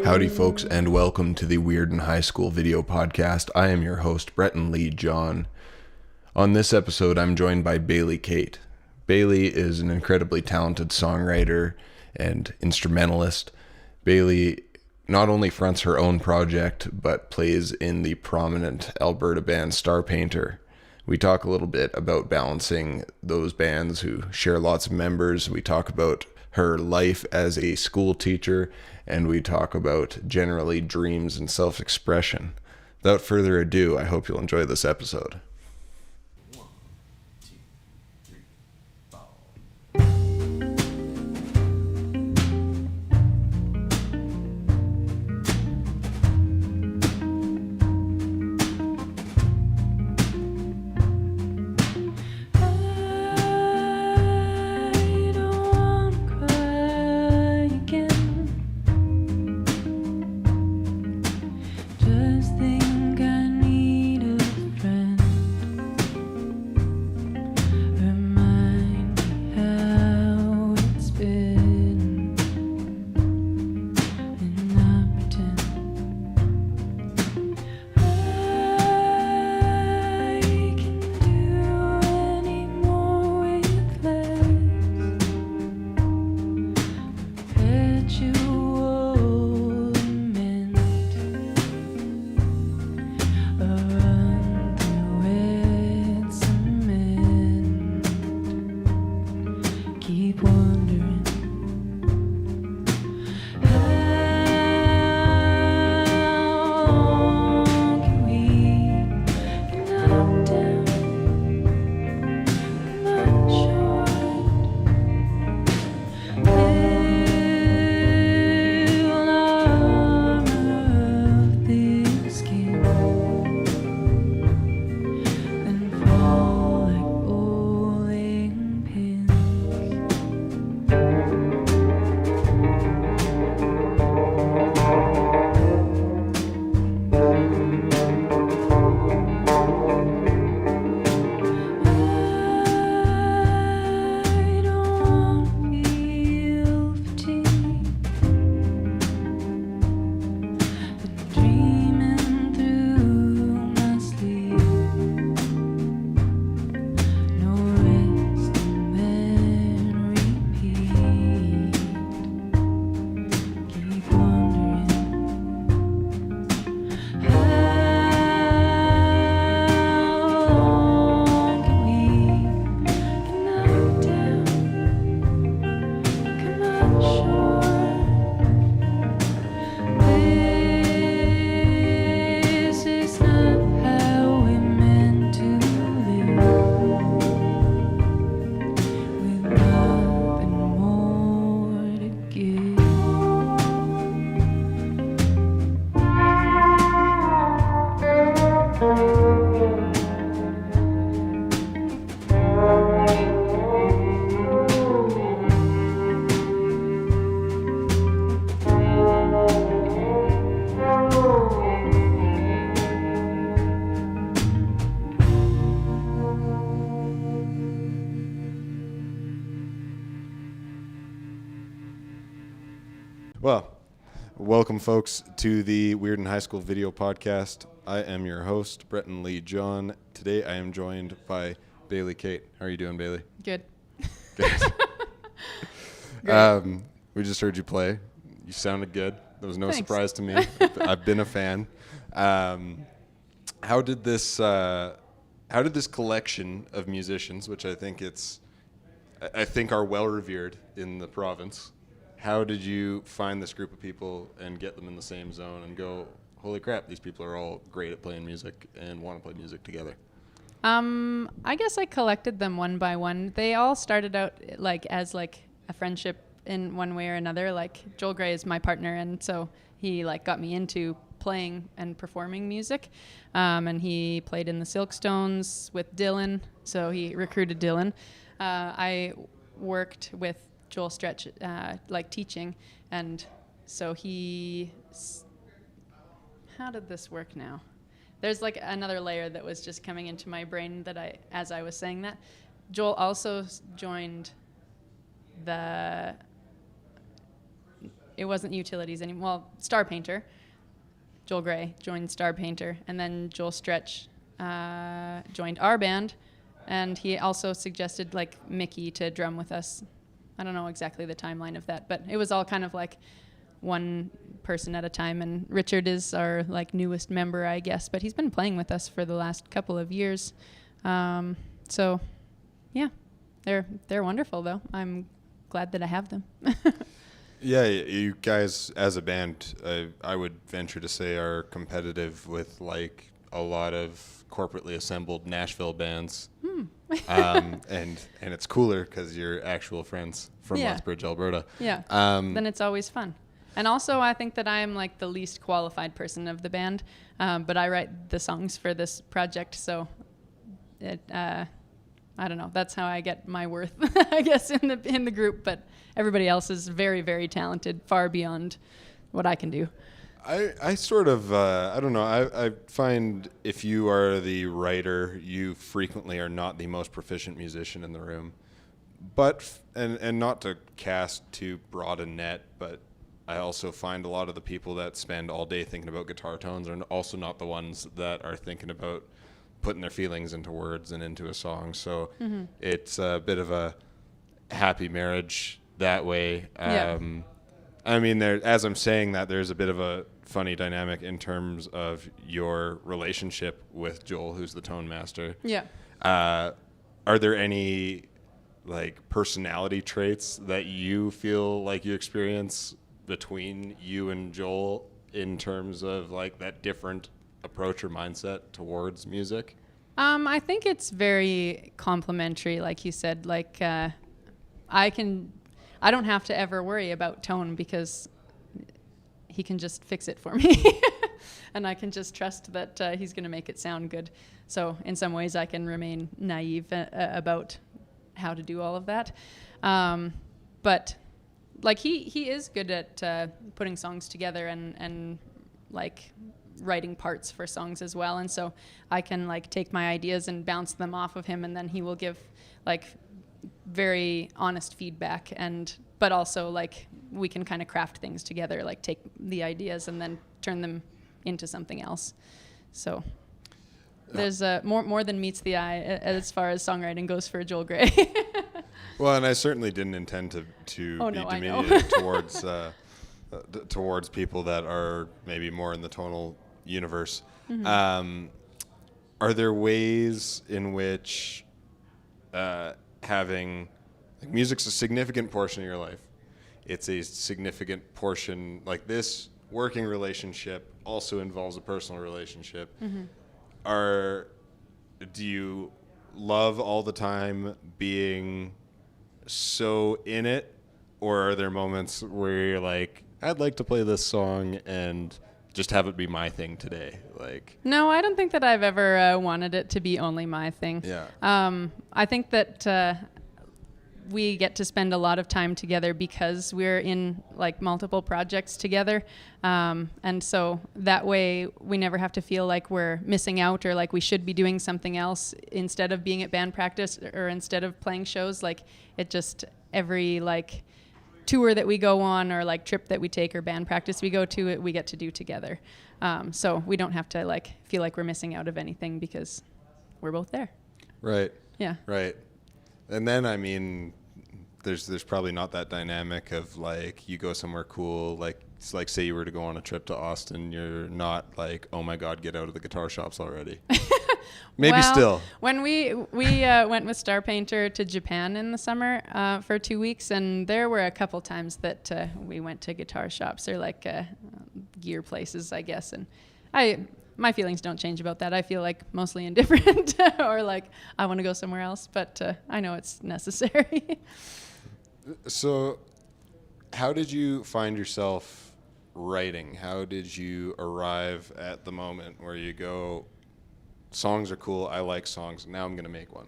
Howdy folks, and welcome to the Weird in High School video podcast. I am your host, Bretton Lee John. On this episode, I'm joined by Bailey Kate. Bailey is an incredibly talented songwriter and instrumentalist. Bailey not only fronts her own project, but plays in the prominent Alberta band Star Painter. We talk a little bit about balancing those bands who share lots of members. We talk about her life as a school teacher, and we talk about generally dreams and self-expression. Without further ado, I hope you'll enjoy this episode. Well, welcome folks to the Weird in High School video podcast. I am your host, Bretton Lee John. Today I am joined by Bailey Kate. How are you doing, Bailey? Good. Good. We just heard you play. You sounded good. That was no Thanks. surprise to me. I've been a fan. How did this collection of musicians, which I think are well revered in the province, how did you find this group of people and get them in the same zone and go, holy crap, these people are all great at playing music and want to play music together? I guess I collected them one by one. They all started out as a friendship in one way or another. Like Joel Gray is my partner, and so he got me into playing and performing music. And he played in the Silkstones with Dylan, so he recruited Dylan. I worked with Joel Stretch, teaching, and so how did this work now? There's another layer that was just coming into my brain as I was saying that. Joel also joined it wasn't Utilities anymore, well, Star Painter. Joel Gray joined Star Painter, and then Joel Stretch joined our band, and he also suggested Mickey to drum with us. I don't know exactly the timeline of that, but it was all kind of one person at a time, and Richard is our newest member, I guess, but he's been playing with us for the last couple of years. So yeah, they're wonderful though. I'm glad that I have them. Yeah, you guys as a band, I would venture to say, are competitive with a lot of corporately assembled Nashville bands. And it's cooler because you're actual friends from Lethbridge, Alberta. Yeah. Then it's always fun. And also I think that I am the least qualified person of the band, but I write the songs for this project, so I don't know. That's how I get my worth, I guess, in the group. But everybody else is very, very talented, far beyond what I can do. I sort of, I don't know. I find if you are the writer, you frequently are not the most proficient musician in the room. But, and not to cast too broad a net, but I also find a lot of the people that spend all day thinking about guitar tones are also not the ones that are thinking about putting their feelings into words and into a song. So it's a bit of a happy marriage that way. I mean, as I'm saying that, there's a bit of a funny dynamic in terms of your relationship with Joel, who's the tone master. Yeah. Are there any personality traits that you feel you experience between you and Joel in terms of that different approach or mindset towards music? I think it's very complimentary, like you said. I don't have to ever worry about tone because he can just fix it for me. And I can just trust that he's going to make it sound good. So in some ways I can remain naive about how to do all of that. But he is good at putting songs together and writing parts for songs as well. And so I can take my ideas and bounce them off of him, and then he will give very honest feedback, but also we can kind of craft things together, take the ideas and then turn them into something else. So there's more than meets the eye as far as songwriting goes for Joel Gray. Well, and I certainly didn't intend to be diminutive towards people that are maybe more in the tonal universe. Are there ways in which having music's a significant portion of your life? It's a significant portion, this working relationship also involves a personal relationship. Do you love all the time being so in it, or are there moments where you're I'd like to play this song and just have it be my thing today? No, I don't think that I've ever wanted it to be only my thing. Yeah. I think that we get to spend a lot of time together because we're in multiple projects together. And so that way we never have to feel like we're missing out or we should be doing something else instead of being at band practice or instead of playing shows. It just every tour that we go on or trip that we take or band practice we go to, we get to do together. So we don't have to feel like we're missing out of anything because we're both there. Right. Yeah. Right. And then, I mean, there's probably not that dynamic of like you go somewhere cool, like it's like say you were to go on a trip to Austin, you're not like, oh my God, get out of the guitar shops already. Maybe well, still. When we went with Star Painter to Japan in the summer for 2 weeks, and there were a couple times that we went to guitar shops or like gear places, I guess, and my feelings don't change about that. I feel like mostly indifferent or like I want to go somewhere else, but I know it's necessary. So how did you find yourself writing? How did you arrive at the moment where you go, songs are cool, I like songs, now I'm going to make one?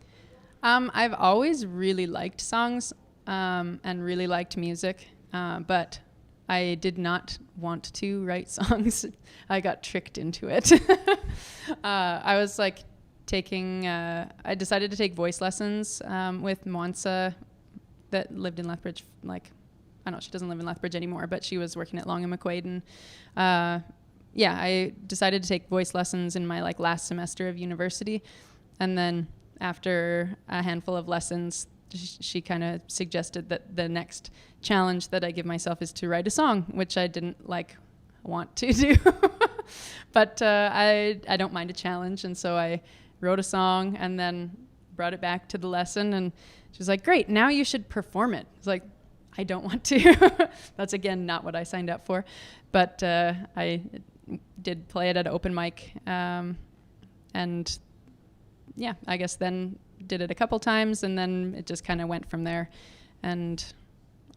I've always really liked songs and really liked music, but I did not want to write songs. I got tricked into it. I was like I decided to take voice lessons with Monsa that lived in Lethbridge. Like, I know she doesn't live in Lethbridge anymore, but she was working at Long and McQuaid. And I decided to take voice lessons in my like last semester of university. And then after a handful of lessons, she kind of suggested that the next challenge that I give myself is to write a song, which I didn't like want to do. But I don't mind a challenge. And so I wrote a song and then brought it back to the lesson. And she was like, great, now you should perform it. It's like, I don't want to. That's, again, not what I signed up for. But I did play it at an open mic. And yeah, I guess then did it a couple times, and then it just kind of went from there. And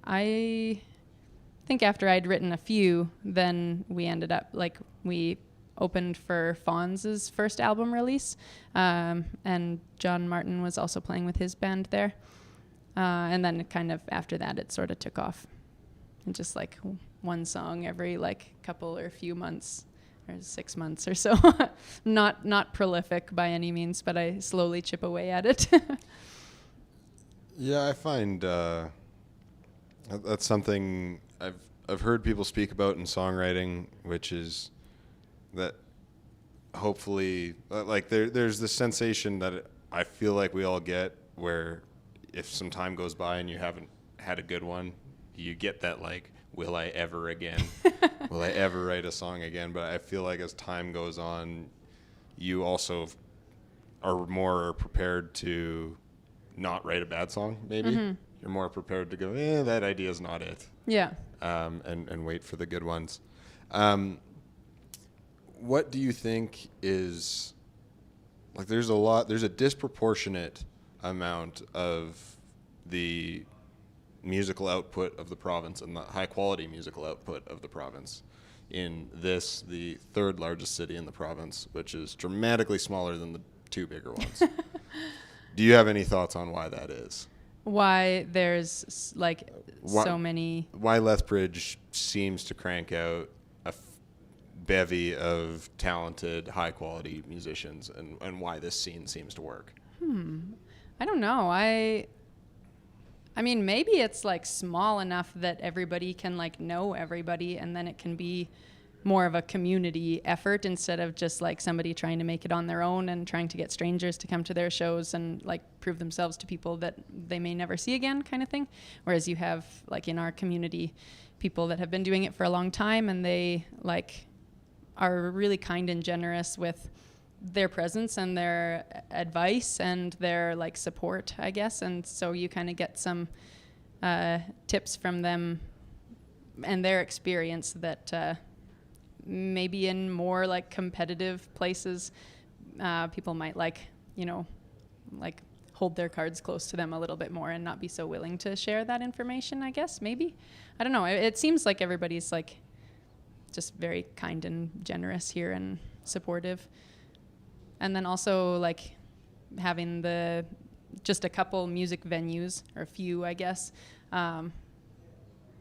I think after I'd written a few, then we ended up, like, we opened for Fonz's first album release, and John Martin was also playing with his band there. And then kind of after that, it sort of took off. And just like one song every like couple or few months or 6 months or so. Not prolific by any means, but I slowly chip away at it. Yeah, I find that's something I've heard people speak about in songwriting, which is that hopefully, like there's this sensation that I feel like we all get where if some time goes by and you haven't had a good one, you get that like, will I ever again? Will I ever write a song again? But I feel like as time goes on, you also are more prepared to not write a bad song, maybe. Mm-hmm. You're more prepared to go, that idea's not it. Yeah. And wait for the good ones. What do you think is, like, there's a disproportionate amount of the musical output of the province and the high quality musical output of the province in this, the third largest city in the province, which is dramatically smaller than the two bigger ones. Do you have any thoughts on why that is? Why there's like so many... Why Lethbridge seems to crank out a bevy of talented, high-quality musicians, and why this scene seems to work? I don't know. I mean, maybe it's like small enough that everybody can like know everybody, and then it can be more of a community effort instead of just like somebody trying to make it on their own and trying to get strangers to come to their shows and like prove themselves to people that they may never see again, kind of thing. Whereas you have like in our community people that have been doing it for a long time, and they like are really kind and generous with their presence and their advice and their like support, I guess. And so you kind of get some tips from them and their experience that maybe in more like competitive places, people might like, like hold their cards close to them a little bit more and not be so willing to share that information, I guess, maybe. I don't know. It seems like everybody's like just very kind and generous here and supportive. And then also like having just a couple music venues, or a few, I guess.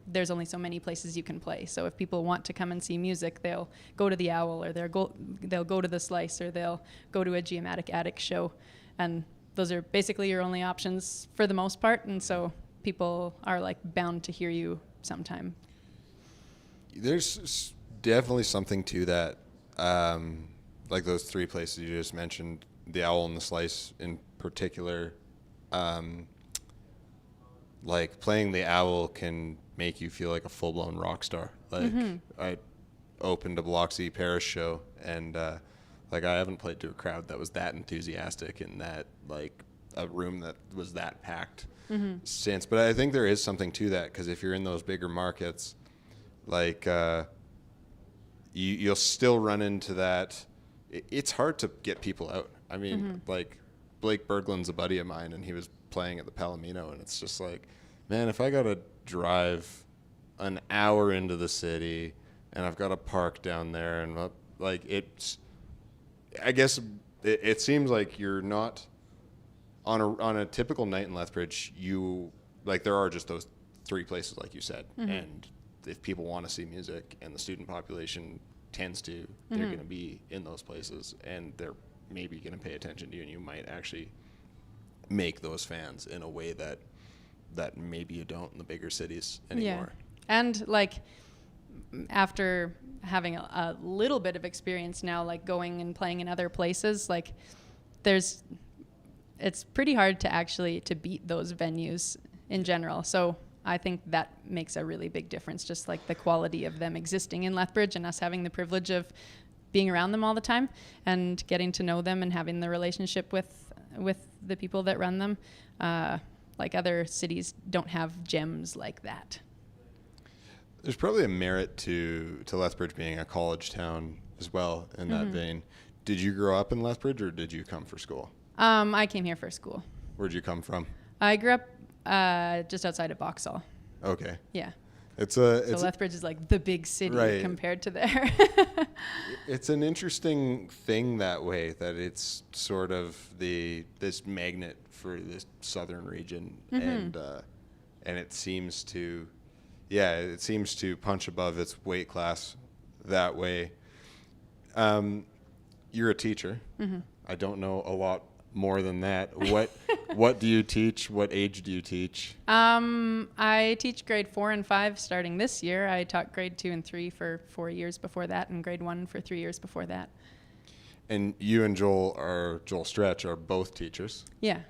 There's only so many places you can play. So if people want to come and see music, they'll go to the Owl, or they'll go to the Slice, or they'll go to a Geomatic Attic show. And those are basically your only options for the most part. And so people are like bound to hear you sometime. There's definitely something to that. Like those three places you just mentioned, the Owl and the Slice in particular, like playing the owl can make you feel like a full-blown rock star. Like I opened a Biloxi Parish show, and like I haven't played to a crowd that was that enthusiastic in that, like a room that was that packed since. But I think there is something to that, because if you're in those bigger markets, like you'll still run into that. It's hard to get people out. I mean, like Blake Berglund's a buddy of mine, and he was playing at the Palomino, and it's just like, man, if I got to drive an hour into the city and I've got to park down there, and like I guess it seems like you're not on a typical night in Lethbridge. Like there are just those three places, like you said, and if people want to see music and the student population tends to, they're going to be in those places, and they're maybe going to pay attention to you, and you might actually make those fans in a way that maybe you don't in the bigger cities anymore. Yeah. And like after having a little bit of experience now, like going and playing in other places, like it's pretty hard to beat those venues in general. So I think that makes a really big difference, just like the quality of them existing in Lethbridge and us having the privilege of being around them all the time and getting to know them and having the relationship with the people that run them. Like other cities don't have gems like that. There's probably a merit to Lethbridge being a college town as well in that vein. Did you grow up in Lethbridge, or did you come for school? I came here for school. Where'd you come from? I grew up just outside of Vauxhall. Okay. Yeah. So Lethbridge is like the big city compared to there. It's an interesting thing that way, that it's sort of this magnet for this southern region, and it seems to punch above its weight class that way. You're a teacher. I don't know a lot more than that. What do you teach? What age do you teach? I teach grade 4 and 5 starting this year. I taught grade 2 and 3 for 4 years before that, and grade 1 for 3 years before that. And you and Joel Stretch are both teachers. Yeah.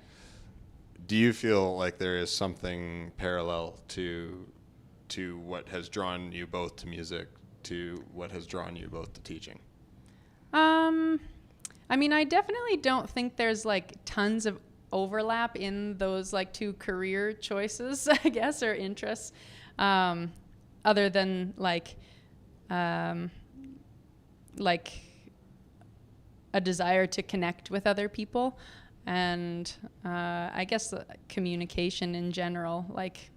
Do you feel like there is something parallel to what has drawn you both to music, to what has drawn you both to teaching? I mean, I definitely don't think there's like tons of overlap in those like two career choices, I guess, or interests, other than like a desire to connect with other people, and I guess communication in general. Like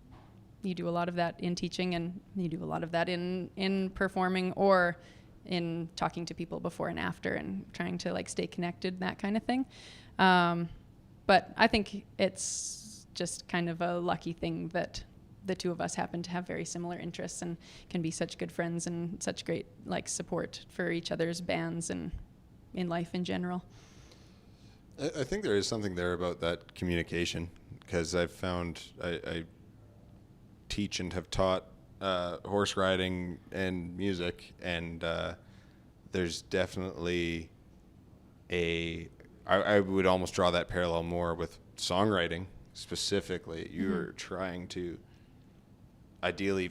you do a lot of that in teaching, and you do a lot of that in performing or in talking to people before and after and trying to like stay connected, that kind of thing. But I think it's just kind of a lucky thing that the two of us happen to have very similar interests and can be such good friends and such great like support for each other's bands and in life in general. I think there is something there about that communication, because I've found I teach and have taught horse riding and music, and there's definitely I would almost draw that parallel more with songwriting specifically. You're trying to ideally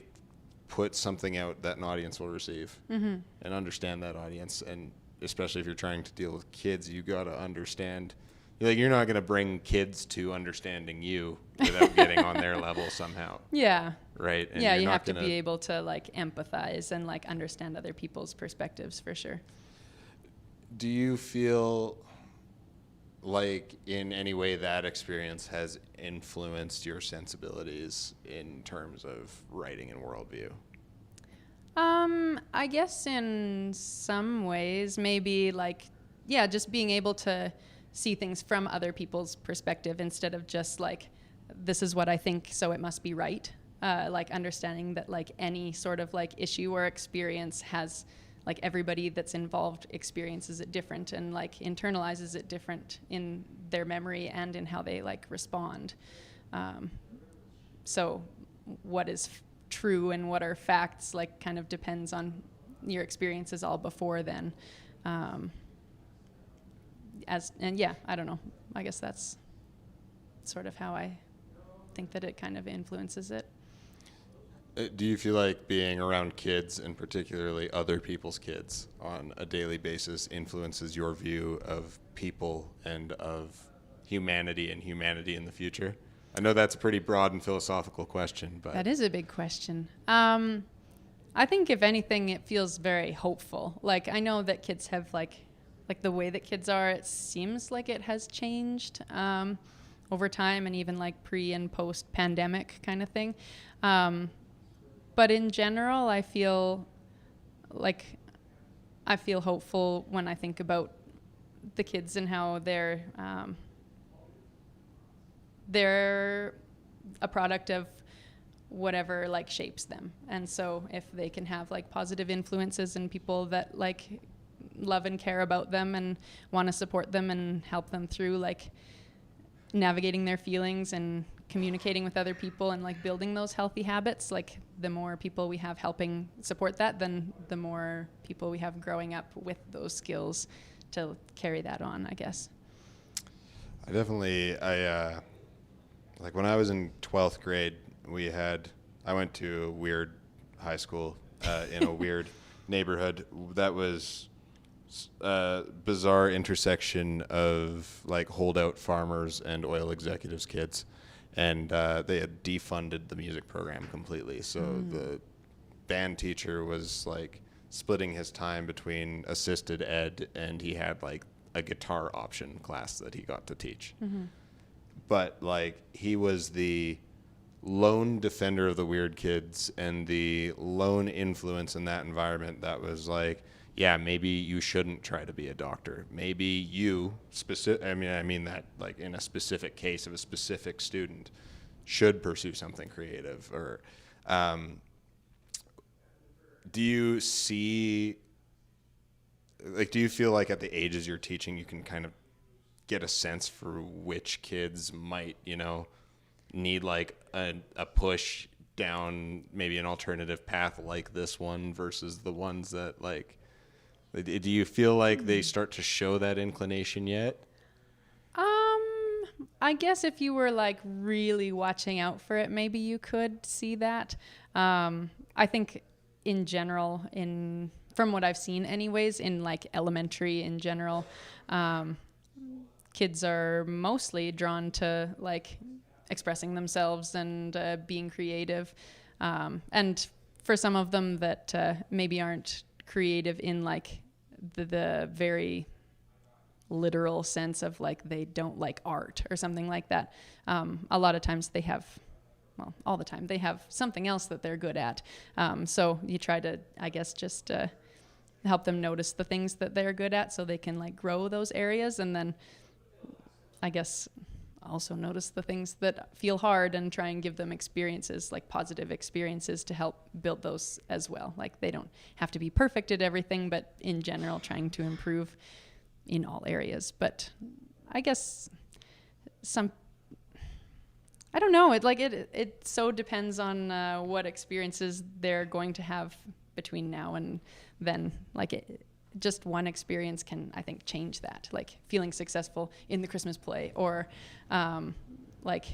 put something out that an audience will receive and understand that audience, and especially if you're trying to deal with kids, you got to understand. Like, you're not going to bring kids to understanding you without getting on their level somehow. Yeah. Right. And yeah, you have to be able to like empathize and like understand other people's perspectives, for sure. Do you feel like in any way that experience has influenced your sensibilities in terms of writing and worldview? I guess in some ways, maybe like, yeah, just being able to see things from other people's perspective instead of just like, this is what I think, so it must be right. Like understanding that like any sort of like issue or experience has like everybody that's involved experiences it different and like internalizes it different in their memory and in how they like respond. So what is true and what are facts like kind of depends on your experiences all before then. I don't know. I guess that's sort of how I think that it kind of influences it. Do you feel like being around kids, and particularly other people's kids, on a daily basis influences your view of people and of humanity and humanity in the future? I know that's a pretty broad and philosophical question, but... That is a big question. I think if anything, it feels very hopeful. Like, I know that kids have like the way that kids are, it seems like it has changed over time, and even like pre and post pandemic kind of thing. But in general, I feel hopeful when I think about the kids and how they're a product of whatever like shapes them. And so if they can have like positive influences and people that like love and care about them and want to support them and help them through like navigating their feelings and communicating with other people and like building those healthy habits, like the more people we have helping support that, then the more people we have growing up with those skills to carry that on, I guess. Like when I was in 12th grade, I went to a weird high school in a weird neighborhood that was a bizarre intersection of like holdout farmers and oil executives' kids. And they had defunded the music program completely. So the band teacher was like splitting his time between assisted ed, and he had like a guitar option class that he got to teach. Mm-hmm. But like he was the lone defender of the weird kids and the lone influence in that environment that was like, yeah, maybe you shouldn't try to be a doctor. Maybe you I mean that like in a specific case of a specific student should pursue something creative. Or do you feel like at the ages you're teaching, you can kind of get a sense for which kids might, need like a push down maybe an alternative path like this one versus the ones that like... Do you feel like they start to show that inclination yet? I guess if you were like really watching out for it, maybe you could see that. I think in general, from what I've seen anyways, in like elementary in general, kids are mostly drawn to like expressing themselves and being creative. And for some of them that maybe aren't creative in like the very literal sense of like they don't like art or something like that, a lot of times they have, well, all the time they have something else that they're good at, so you try to, I guess, just help them notice the things that they're good at so they can like grow those areas, and then I guess also notice the things that feel hard and try and give them experiences, like positive experiences, to help build those as well. Like they don't have to be perfect at everything, but in general trying to improve in all areas. But I guess I don't know, it so depends on what experiences they're going to have between now and then. Like just one experience can, I think, change that, like feeling successful in the Christmas play, or like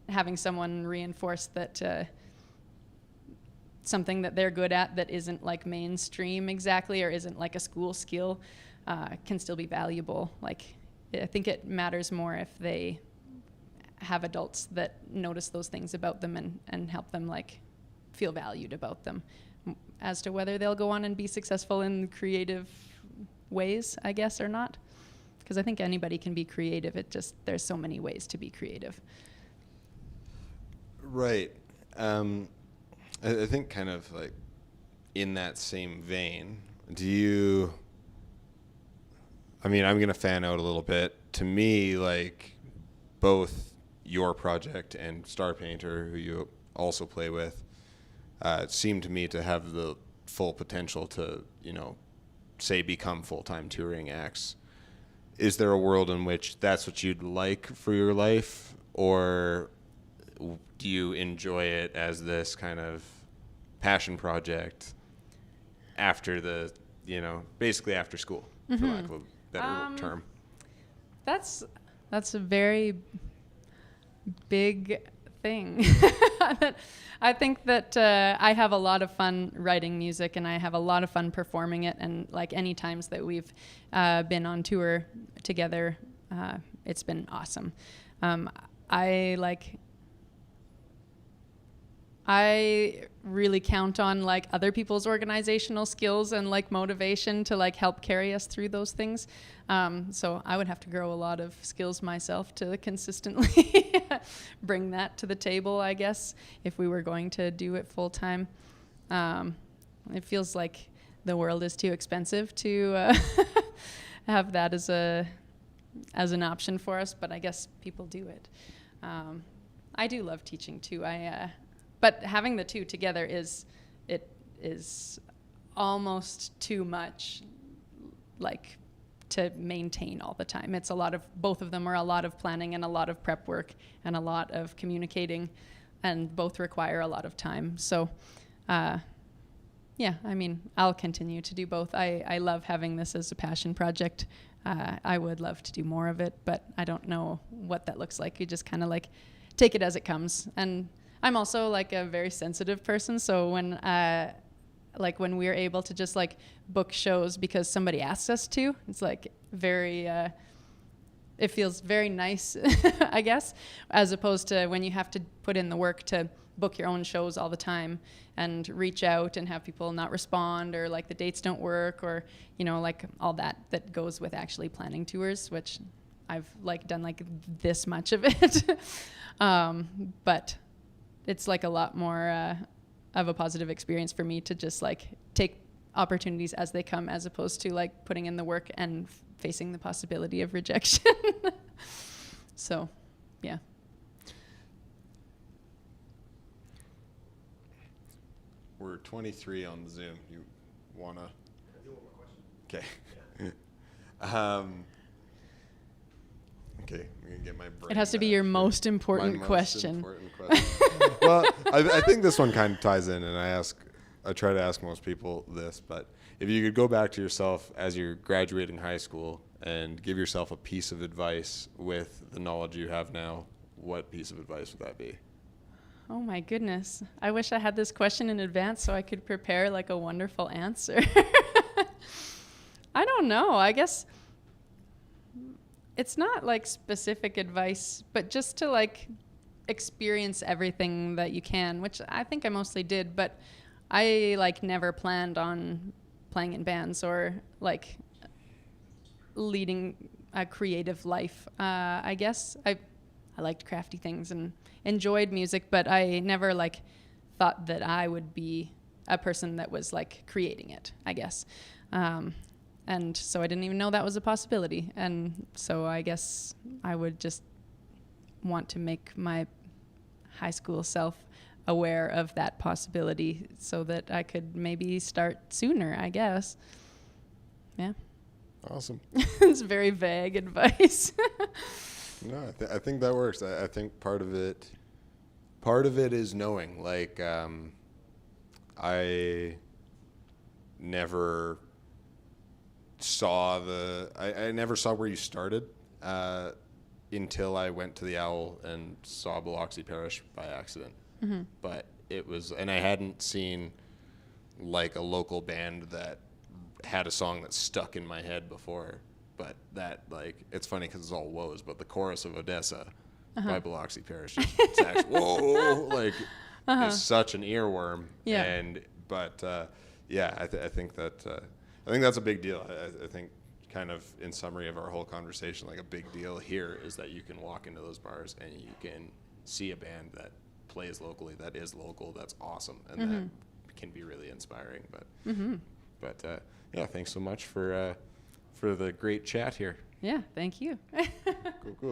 having someone reinforce that something that they're good at that isn't like mainstream exactly, or isn't like a school skill, can still be valuable. Like I think it matters more if they have adults that notice those things about them and help them like feel valued about them, as to whether they'll go on and be successful in creative ways, I guess, or not. Because I think anybody can be creative. There's so many ways to be creative. Right. I think kind of like in that same vein, I'm going to fan out a little bit. To me, like both your project and Star Painter, who you also play with, seem to me to have the full potential to, say, become full-time touring acts. Is there a world in which that's what you'd like for your life, or do you enjoy it as this kind of passion project after basically after school, for lack of a better term? That's a very big thing. I think that I have a lot of fun writing music, and I have a lot of fun performing it. And like any times that we've been on tour together, it's been awesome. I really count on like other people's organizational skills and like motivation to like help carry us through those things. So I would have to grow a lot of skills myself to consistently bring that to the table, I guess, if we were going to do it full time. It feels like the world is too expensive to have that as an option for us, but I guess people do it. I do love teaching too. But having the two together is almost too much, like, to maintain all the time. It's both of them are a lot of planning and a lot of prep work and a lot of communicating, and both require a lot of time. So, yeah, I mean, I'll continue to do both. I love having this as a passion project. I would love to do more of it, but I don't know what that looks like. You just kind of like take it as it comes. And I'm also like a very sensitive person, so when we're able to just like book shows because somebody asks us to, it's like very, it feels very nice, I guess, as opposed to when you have to put in the work to book your own shows all the time and reach out and have people not respond, or like the dates don't work, or, you know, like all that goes with actually planning tours, which I've like done like this much of it. But it's like a lot more of a positive experience for me to just like take opportunities as they come, as opposed to like putting in the work and facing the possibility of rejection. So, yeah. We're 23 on the Zoom. You wanna? I do want my question. Okay. Yeah. Okay, I'm gonna get my brain. It has to be your most important question. Well, I think this one kind of ties in, and I try to ask most people this, but if you could go back to yourself as you're graduating high school and give yourself a piece of advice with the knowledge you have now, what piece of advice would that be? Oh my goodness. I wish I had this question in advance so I could prepare like a wonderful answer. I don't know. I guess it's not like specific advice, but just to like experience everything that you can, which I think I mostly did, but I like never planned on playing in bands or like leading a creative life. I guess I liked crafty things and enjoyed music, but I never like thought that I would be a person that was like creating it, I guess. And so I didn't even know that was a possibility. And so I guess I would just want to make my high school self aware of that possibility so that I could maybe start sooner, I guess. Yeah. Awesome. It's very vague advice. No, I think that works. I think part of it is knowing. Like, I never saw I never saw where you started until I went to the Owl and saw Biloxi Parish by accident. Mm-hmm. But it was, and I hadn't seen like a local band that had a song that stuck in my head before. But that, like, it's funny because it's all woes, but the chorus of Odessa by Biloxi Parish, it's actually, whoa, like, is such an earworm. Yeah. Yeah, I think that's a big deal. I think, kind of in summary of our whole conversation, like a big deal here is that you can walk into those bars and you can see a band that plays locally, that is local, that's awesome, and that can be really inspiring. But yeah, thanks so much for the great chat here. Yeah, thank you. Cool.